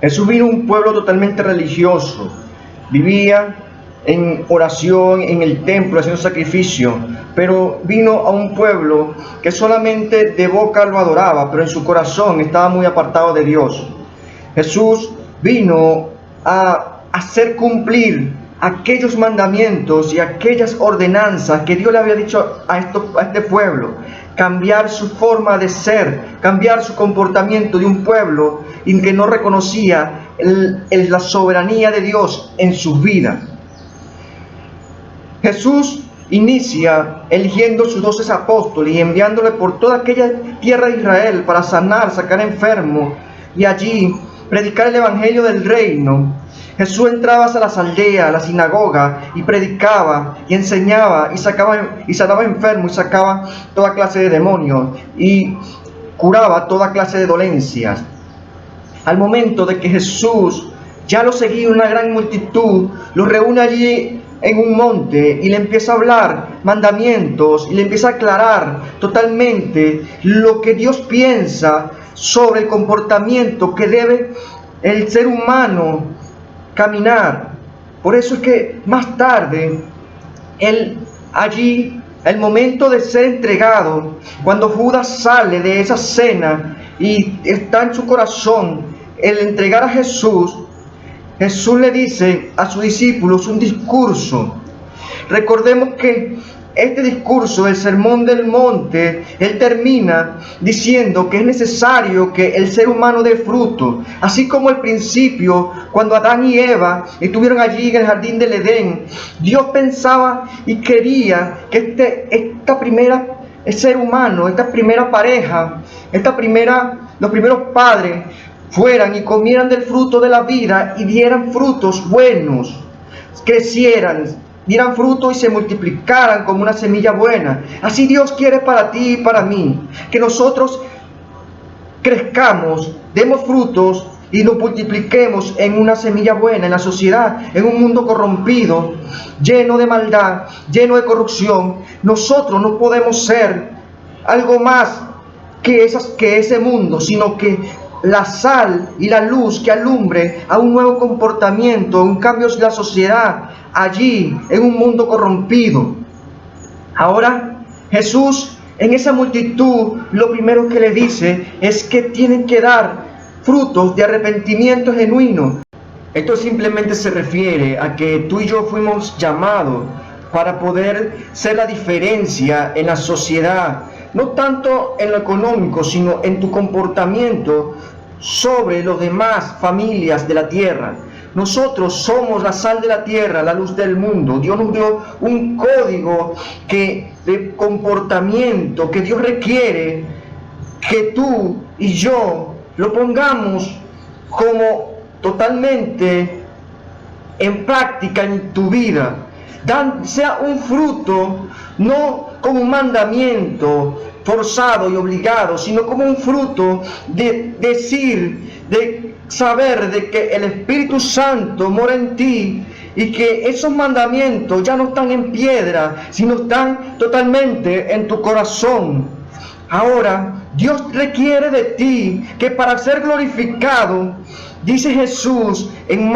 Jesús vino a un pueblo totalmente religioso, vivía en oración en el templo haciendo sacrificio, pero vino a un pueblo que solamente de boca lo adoraba, pero en su corazón estaba muy apartado de Dios. Jesús vino a hacer cumplir aquellos mandamientos y aquellas ordenanzas que Dios le había dicho a este pueblo, cambiar su forma de ser, cambiar su comportamiento de un pueblo y que no reconocía la soberanía de Dios en sus vidas. Jesús inicia eligiendo sus 12 apóstoles y enviándole por toda aquella tierra de Israel para sanar, sacar enfermos y allí predicar el evangelio del reino. Jesús entraba a las aldeas, a la sinagoga y predicaba y enseñaba y sanaba enfermos y sacaba toda clase de demonios y curaba toda clase de dolencias. Al momento de que Jesús ya lo seguía una gran multitud, lo reúne allí en un monte y le empieza a hablar mandamientos y le empieza a aclarar totalmente lo que Dios piensa sobre el comportamiento que debe el ser humano caminar. Por eso es que más tarde, el momento de ser entregado, cuando Judas sale de esa cena y está en su corazón el entregar a Jesús, Jesús le dice a sus discípulos un discurso. Recordemos que este discurso del Sermón del Monte, él termina diciendo que es necesario que el ser humano dé fruto, así como al principio, cuando Adán y Eva estuvieron allí en el jardín del Edén, Dios pensaba y quería que el ser humano, esta primera pareja, los primeros padres, fueran y comieran del fruto de la vida y dieran frutos buenos, crecieran, dieran fruto y se multiplicaran como una semilla buena. Así Dios quiere para ti y para mí, que nosotros crezcamos, demos frutos y nos multipliquemos en una semilla buena en la sociedad, en un mundo corrompido, lleno de maldad, lleno de corrupción. Nosotros no podemos ser algo más que ese mundo, sino que la sal y la luz que alumbre a un nuevo comportamiento, un cambio de la sociedad allí en un mundo corrompido. Ahora Jesús en esa multitud lo primero que le dice es que tienen que dar frutos de arrepentimiento genuino. Esto simplemente se refiere a que tú y yo fuimos llamados para poder ser la diferencia en la sociedad, no tanto en lo económico, sino en tu comportamiento sobre los demás familias de la tierra. Nosotros somos la sal de la tierra, la luz del mundo. Dios nos dio un código de comportamiento que Dios requiere que tú y yo lo pongamos como totalmente en práctica en tu vida. Sea un fruto, no como un mandamiento forzado y obligado, sino como un fruto de saber de que el Espíritu Santo mora en ti y que esos mandamientos ya no están en piedra, sino están totalmente en tu corazón. Ahora, Dios requiere de ti que para ser glorificado, dice Jesús en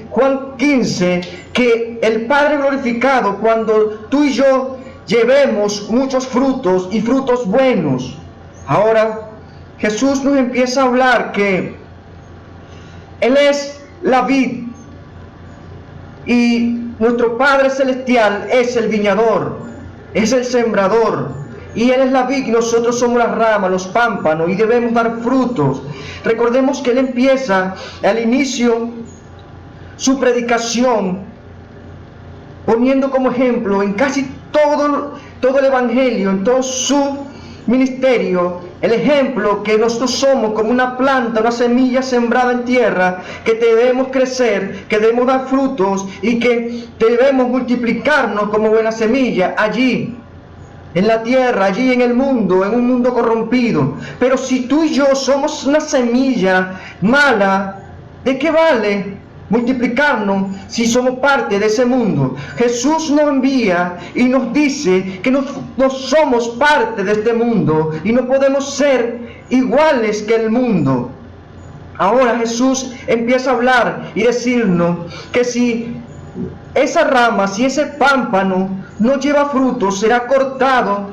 Juan 15, que el Padre glorificado cuando tú y yo llevemos muchos frutos y frutos buenos. Ahora, Jesús nos empieza a hablar que Él es la vid y nuestro Padre Celestial es el viñador, es el sembrador. Y Él es la vid y nosotros somos las ramas, los pámpanos, y debemos dar frutos. Recordemos que Él empieza al inicio su predicación poniendo como ejemplo en casi todo el evangelio, en todo su ministerio, el ejemplo que nosotros somos como una planta, una semilla sembrada en tierra, que debemos crecer, que debemos dar frutos y que debemos multiplicarnos como buena semilla allí en la tierra, allí en el mundo, en un mundo corrompido. Pero si tú y yo somos una semilla mala, ¿de qué vale multiplicarnos si somos parte de ese mundo? Jesús nos envía y nos dice que no somos parte de este mundo y no podemos ser iguales que el mundo. Ahora Jesús empieza a hablar y decirnos que si esa rama, si ese pámpano no lleva fruto, será cortado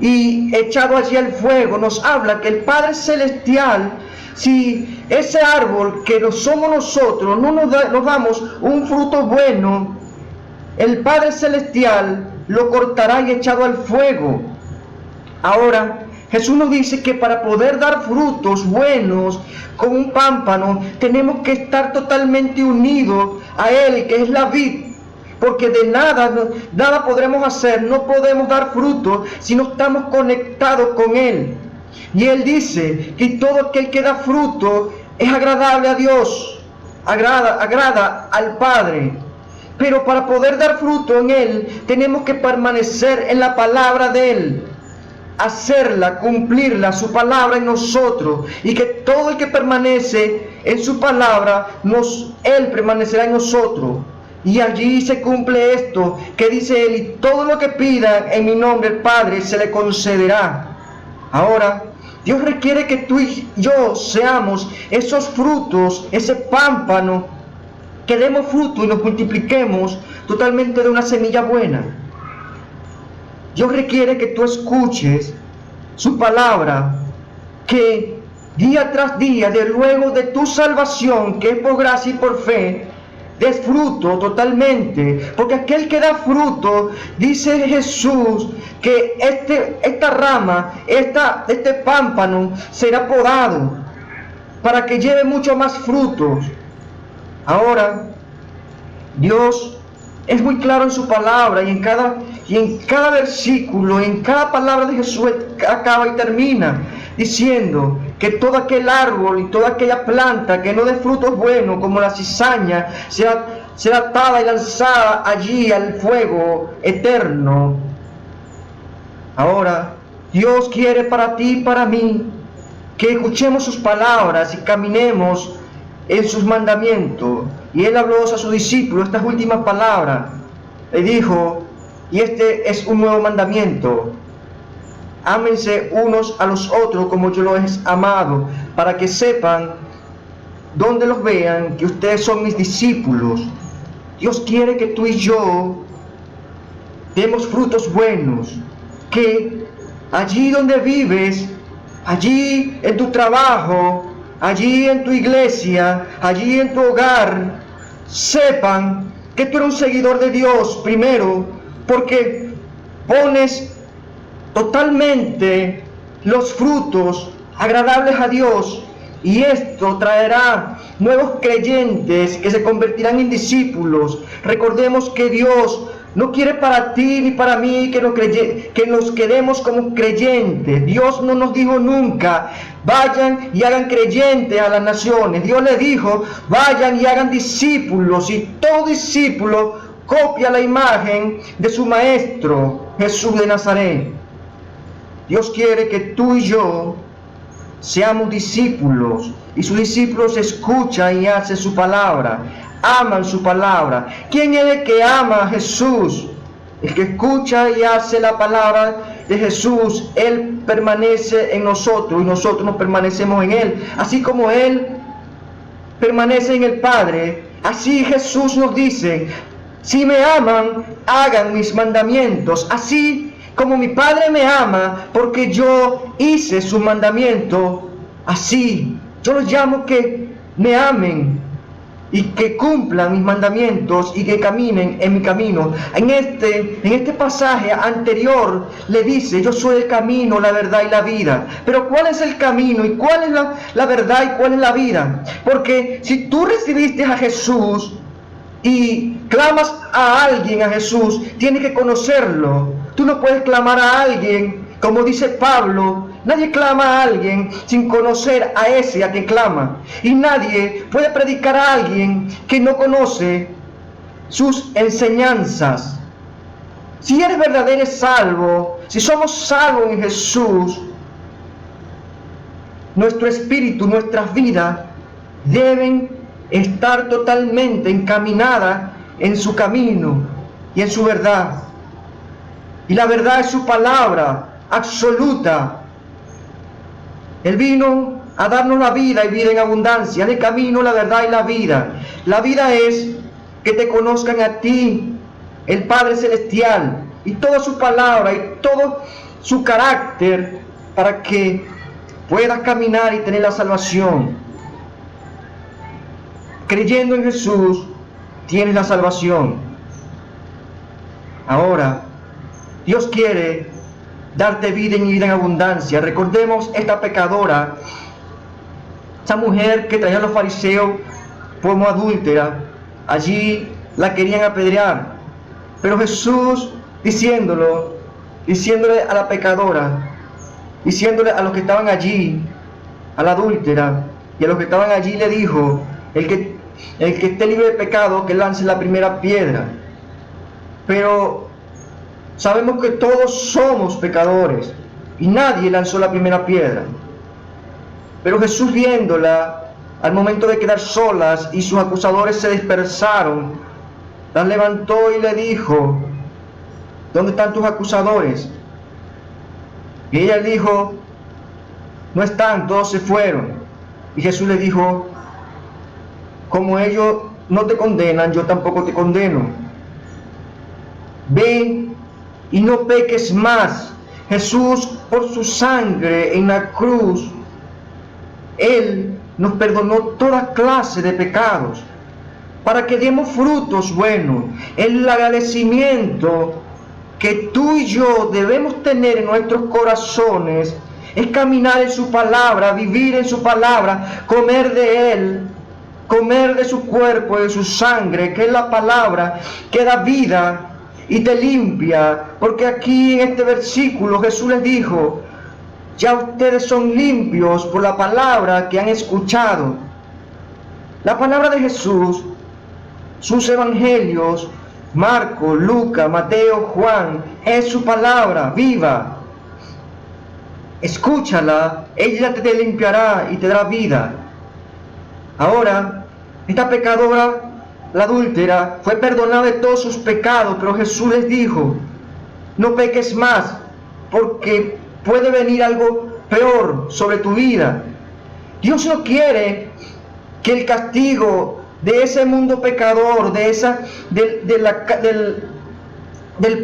y echado allí al fuego. Nos habla que el Padre Celestial, si ese árbol que no somos nosotros, no nos damos un fruto bueno, el Padre Celestial lo cortará y echado al fuego. Ahora, Jesús nos dice que para poder dar frutos buenos con un pámpano, tenemos que estar totalmente unidos a Él, que es la vid. Porque de nada podremos hacer, no podemos dar frutos si no estamos conectados con Él. Y Él dice que todo aquel que da fruto es agradable a Dios, agrada al Padre. Pero para poder dar fruto en Él, tenemos que permanecer en la palabra de Él, hacerla, cumplirla, su palabra en nosotros, y que todo el que permanece en su palabra, Él permanecerá en nosotros. Y allí se cumple esto que dice Él: y todo lo que pidan en mi nombre el Padre se le concederá. Ahora, Dios requiere que tú y yo seamos esos frutos, ese pámpano, que demos fruto y nos multipliquemos totalmente de una semilla buena. Dios requiere que tú escuches su palabra, que día tras día, de luego de tu salvación, que es por gracia y por fe, des fruto totalmente, porque aquel que da fruto, dice Jesús, que esta rama, este pámpano será podado para que lleve mucho más frutos. Ahora, Dios es muy claro en su palabra, y en cada versículo, en cada palabra de Jesús, acaba y termina diciendo que todo aquel árbol y toda aquella planta que no dé frutos buenos, como la cizaña, será atada y lanzada allí al fuego eterno. Ahora, Dios quiere para ti y para mí que escuchemos sus palabras y caminemos en sus mandamientos. Y Él habló a sus discípulos estas últimas palabras. Le dijo: y este es un nuevo mandamiento: ámense unos a los otros como yo los he amado, para que sepan, donde los vean, que ustedes son mis discípulos. Dios quiere que tú y yo demos frutos buenos, que allí donde vives, allí en tu trabajo, allí en tu iglesia, allí en tu hogar, sepan que tú eres un seguidor de Dios primero, porque pones totalmente los frutos agradables a Dios, y esto traerá nuevos creyentes que se convertirán en discípulos. Recordemos que Dios no quiere para ti ni para mí que nos quedemos como creyentes. Dios no nos dijo nunca: vayan y hagan creyentes a las naciones. Dios le dijo: vayan y hagan discípulos, y todo discípulo copia la imagen de su maestro, Jesús de Nazaret. Dios quiere que tú y yo seamos discípulos, y sus discípulos escuchan y hacen su palabra, aman su palabra. ¿Quién es el que ama a Jesús? El que escucha y hace la palabra de Jesús. Él permanece en nosotros y nosotros nos permanecemos en Él. Así como Él permanece en el Padre, así Jesús nos dice: si me aman, hagan mis mandamientos. Así como mi Padre me ama, porque yo hice su mandamiento, así yo los llamo que me amen y que cumplan mis mandamientos y que caminen en mi camino. En este pasaje anterior le dice: yo soy el camino, la verdad y la vida. Pero ¿cuál es el camino y cuál es la verdad y cuál es la vida? Porque si tú recibiste a Jesús y clamas a alguien, a Jesús, tienes que conocerlo. Tú no puedes clamar a alguien, como dice Pablo: nadie clama a alguien sin conocer a ese a quien clama. Y nadie puede predicar a alguien que no conoce sus enseñanzas. Si eres verdadero salvo, si somos salvos en Jesús, nuestro espíritu, nuestras vidas deben estar totalmente encaminadas en su camino y en su verdad. Y la verdad es su palabra absoluta. Él vino a darnos la vida y vida en abundancia. Es el camino, la verdad y la vida. La vida es que te conozcan a ti, el Padre Celestial, y toda su palabra y todo su carácter, para que puedas caminar y tener la salvación. Creyendo en Jesús, tienes la salvación. Ahora, Dios quiere darte vida y vida en abundancia. Recordemos esta pecadora, esa mujer que traían los fariseos como adúltera. Allí la querían apedrear, pero Jesús diciéndole a la pecadora, diciéndole a los que estaban allí, a la adúltera y a los que estaban allí, le dijo: el que esté libre de pecado, que lance la primera piedra. Pero sabemos que todos somos pecadores y nadie lanzó la primera piedra. Pero Jesús, viéndola al momento de quedar solas y sus acusadores se dispersaron, la levantó y le dijo: ¿dónde están tus acusadores? Y ella dijo: no están, todos se fueron. Y Jesús le dijo: como ellos no te condenan, yo tampoco te condeno. Ve y no peques más. Jesús, por su sangre en la cruz, Él nos perdonó toda clase de pecados, para que demos frutos buenos. El agradecimiento que tú y yo debemos tener en nuestros corazones es caminar en su palabra, vivir en su palabra, comer de Él, comer de su cuerpo y de su sangre, que es la palabra que da vida y te limpia. Porque aquí en este versículo Jesús les dijo: ya ustedes son limpios por la palabra que han escuchado. La palabra de Jesús, sus evangelios, Marcos, Lucas, Mateo, Juan, es su palabra viva. Escúchala, ella te limpiará y te dará vida. Ahora, esta pecadora, la adúltera, fue perdonada de todos sus pecados, pero Jesús les dijo: no peques más, porque puede venir algo peor sobre tu vida. Dios no quiere que el castigo de ese mundo pecador, del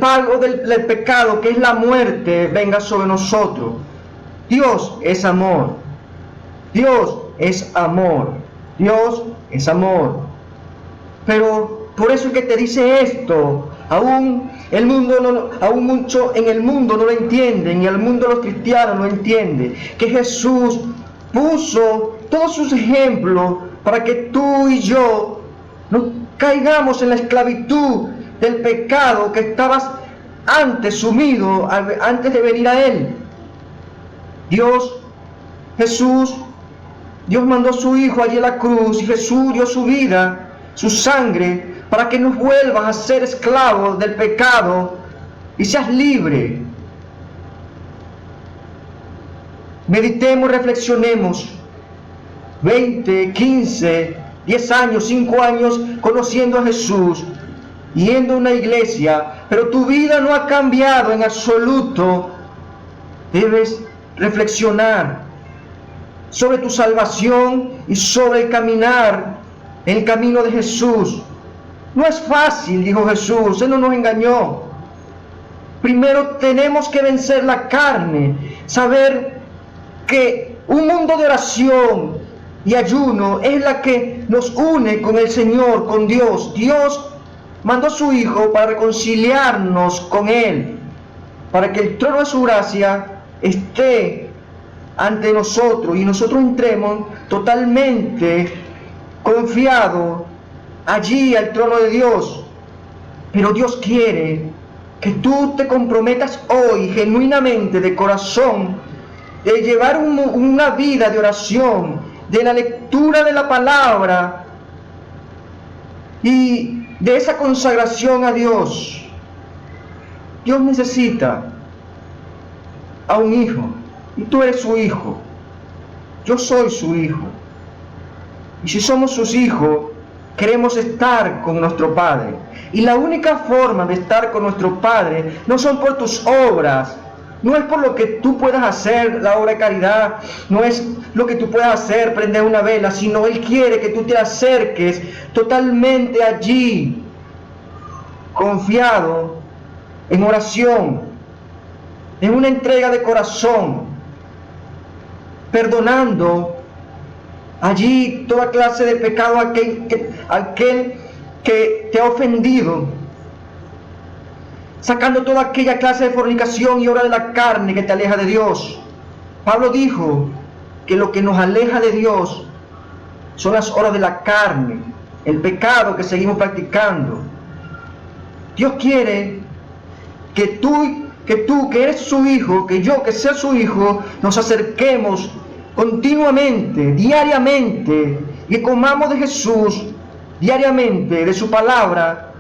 pago del pecado, que es la muerte, venga sobre nosotros. Dios es amor. Dios es amor. Dios es amor. Pero por eso es que te dice esto. Aún mucho en el mundo no lo entienden, y el mundo de los cristianos no entiende que Jesús puso todos sus ejemplos para que tú y yo no caigamos en la esclavitud del pecado que estabas antes sumido, antes de venir a Él. Dios mandó a su Hijo allí en la cruz, y Jesús dio su vida, su sangre, para que nos vuelvas a ser esclavos del pecado y seas libre. Meditemos, reflexionemos. 20, 15, 10 años, 5 años conociendo a Jesús, yendo a una iglesia, pero tu vida no ha cambiado en absoluto. Debes reflexionar sobre tu salvación y sobre el caminar en el camino de Jesús. No es fácil, dijo Jesús, Él no nos engañó. Primero tenemos que vencer la carne, saber que un mundo de oración y ayuno es la que nos une con el Señor, con Dios. Dios mandó a su Hijo para reconciliarnos con Él, para que el trono de su gracia esté ante nosotros y nosotros entremos totalmente confiados allí al trono de Dios. Pero Dios quiere que tú te comprometas hoy genuinamente, de corazón, de llevar una vida de oración, de la lectura de la palabra y de esa consagración a Dios. Dios necesita a un hijo, y tú eres su hijo. Yo soy su hijo. Y si somos sus hijos, queremos estar con nuestro Padre. Y la única forma de estar con nuestro Padre no son por tus obras, No es por lo que tú puedas hacer, la obra de caridad, no es lo que tú puedas hacer, prender una vela, sino Él quiere que tú te acerques totalmente allí, confiado, en oración, en una entrega de corazón, perdonando allí toda clase de pecado a aquel que te ha ofendido, sacando toda aquella clase de fornicación y obra de la carne que te aleja de Dios. Pablo dijo que lo que nos aleja de Dios son las obras de la carne, el pecado que seguimos practicando. Dios quiere que tú, que eres su hijo, que yo, que sea su hijo, nos acerquemos continuamente, diariamente, y comamos de Jesús diariamente, de su palabra,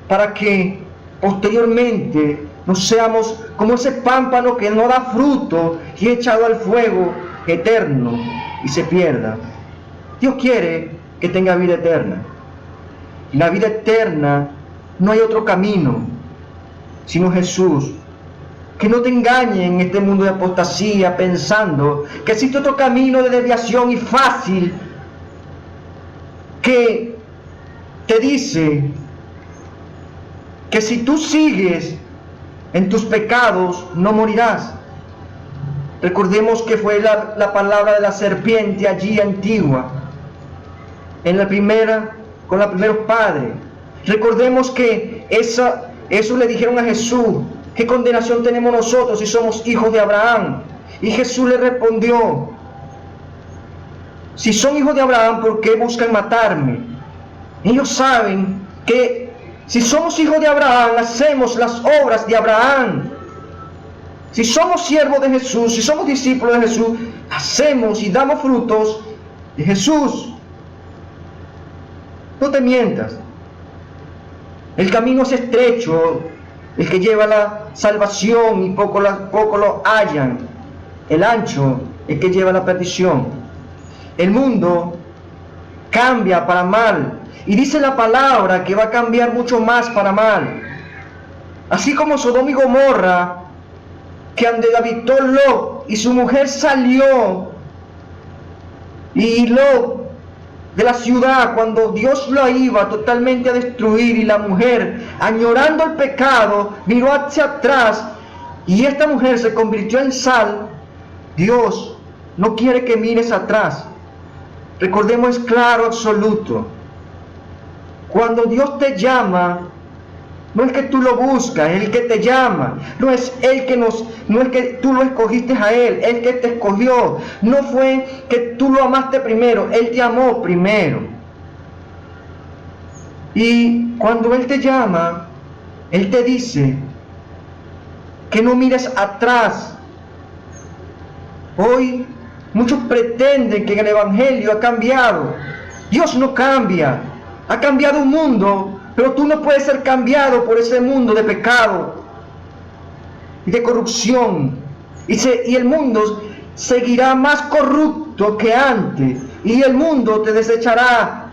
para que posteriormente no seamos como ese pámpano que no da fruto y echado al fuego eterno y se pierda. Dios quiere que tenga vida eterna. Y la vida eterna no hay otro camino sino Jesús. Que no te engañen en este mundo de apostasía pensando que existe otro camino de desviación y fácil que te dice que si tú sigues en tus pecados no morirás. Recordemos que fue la palabra de la serpiente allí antigua, con los primeros padres. Recordemos que eso le dijeron a Jesús: ¿qué condenación tenemos nosotros si somos hijos de Abraham? Y Jesús le respondió: si son hijos de Abraham, ¿por qué buscan matarme? Ellos saben que si somos hijos de Abraham, hacemos las obras de Abraham. Si somos siervos de Jesús, si somos discípulos de Jesús, hacemos y damos frutos de Jesús. No te mientas. El camino es estrecho, el que lleva a la salvación, y poco lo hallan. El ancho, el que lleva a la perdición. El mundo cambia para mal, y dice la palabra que va a cambiar mucho más para mal. Así como Sodoma y Gomorra, que donde habitó Lot y su mujer salió, y Lot de la ciudad, cuando Dios la iba totalmente a destruir, y la mujer, añorando el pecado, miró hacia atrás, y esta mujer se convirtió en sal. Dios no quiere que mires atrás. Recordemos, es claro, absoluto. Cuando Dios te llama, no es que tú lo buscas, es el que te llama. No es que tú lo escogiste a Él, Él que te escogió. No fue que tú lo amaste primero, Él te amó primero. Y cuando Él te llama, Él te dice que no mires atrás. Hoy muchos pretenden que en el Evangelio ha cambiado. Dios no cambia. Ha cambiado un mundo, pero tú no puedes ser cambiado por ese mundo de pecado y de corrupción. Y el mundo seguirá más corrupto que antes. Y el mundo te desechará.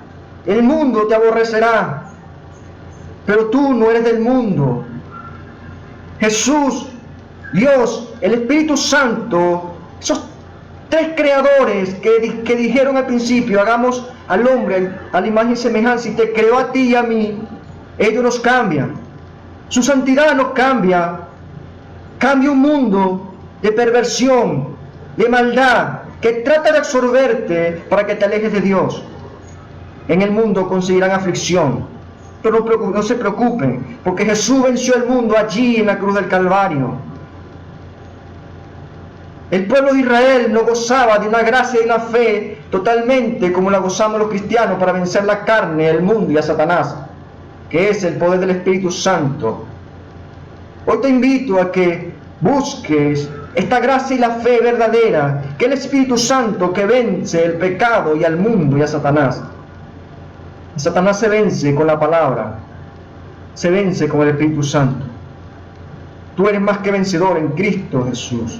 El mundo te aborrecerá. Pero tú no eres del mundo. Jesús, Dios, el Espíritu Santo, esos tres creadores que dijeron al principio: hagamos al hombre a la imagen y semejanza, y te creó a ti y a mí. Ellos nos cambian. Su santidad nos cambia. Cambia un mundo de perversión, de maldad, que trata de absorberte para que te alejes de Dios. En el mundo conseguirán aflicción, pero no se preocupen, porque Jesús venció el mundo allí en la cruz del Calvario. El pueblo de Israel no gozaba de una gracia y una fe totalmente como la gozamos los cristianos para vencer la carne, el mundo y a Satanás, que es el poder del Espíritu Santo. Hoy te invito a que busques esta gracia y la fe verdadera, que es el Espíritu Santo que vence el pecado y al mundo y a Satanás. Satanás se vence con la palabra, se vence con el Espíritu Santo. Tú eres más que vencedor en Cristo Jesús.